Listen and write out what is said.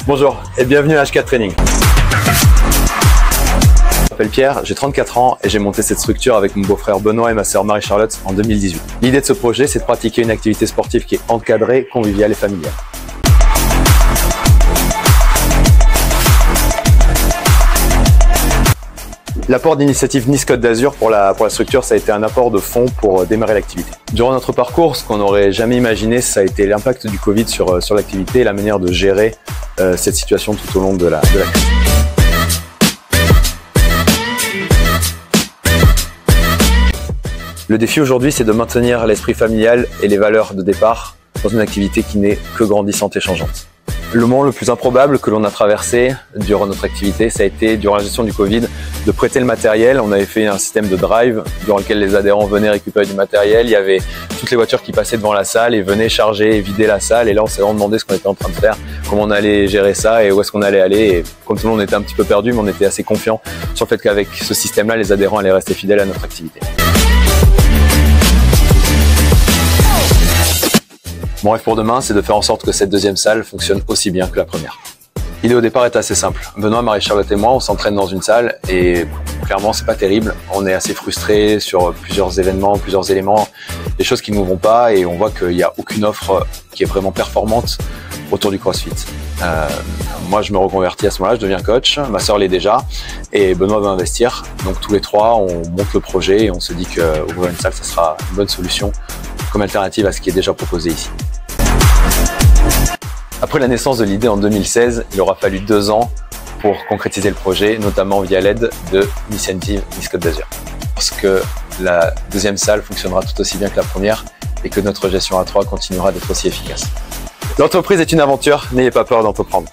Bonjour et bienvenue à H4 Training. Je m'appelle Pierre, j'ai 34 ans et j'ai monté cette structure avec mon beau-frère Benoît et ma sœur Marie-Charlotte en 2018. L'idée de ce projet, c'est de pratiquer une activité sportive qui est encadrée, conviviale et familiale. L'apport d'initiative Nice Côte d'Azur pour la structure, ça a été un apport de fonds pour démarrer l'activité. Durant notre parcours, ce qu'on n'aurait jamais imaginé, ça a été l'impact du Covid sur l'activité et la manière de gérer cette situation tout au long de la crise. Le défi aujourd'hui, c'est de maintenir l'esprit familial et les valeurs de départ dans une activité qui n'est que grandissante et changeante. Le moment le plus improbable que l'on a traversé durant notre activité, ça a été durant la gestion du Covid, de prêter le matériel. On avait fait un système de drive durant lequel les adhérents venaient récupérer du matériel. Il y avait toutes les voitures qui passaient devant la salle et venaient charger et vider la salle. Et là, on s'est vraiment demandé ce qu'on était en train de faire, comment on allait gérer ça et où est-ce qu'on allait aller. Et comme tout le monde, on était un petit peu perdu, mais on était assez confiant sur le fait qu'avec ce système-là, les adhérents allaient rester fidèles à notre activité. Mon rêve pour demain, c'est de faire en sorte que cette deuxième salle fonctionne aussi bien que la première. L'idée au départ est assez simple. Benoît, Marie-Charlotte et moi, on s'entraîne dans une salle et clairement, c'est pas terrible. On est assez frustrés sur plusieurs événements, plusieurs éléments, des choses qui ne nous vont pas et on voit qu'il n'y a aucune offre qui est vraiment performante autour du CrossFit. Moi, je me reconvertis à ce moment-là, je deviens coach. Ma sœur l'est déjà et Benoît veut investir. Donc tous les trois, on monte le projet et on se dit qu'ouvrir une salle, ça sera une bonne solution comme alternative à ce qui est déjà proposé ici. Après la naissance de l'idée en 2016, il aura fallu 2 ans pour concrétiser le projet, notamment via l'aide de l'initiative Nice Côte d'Azur. Parce que la deuxième salle fonctionnera tout aussi bien que la première et que notre gestion à 3 continuera d'être aussi efficace. L'entreprise est une aventure, n'ayez pas peur d'entreprendre.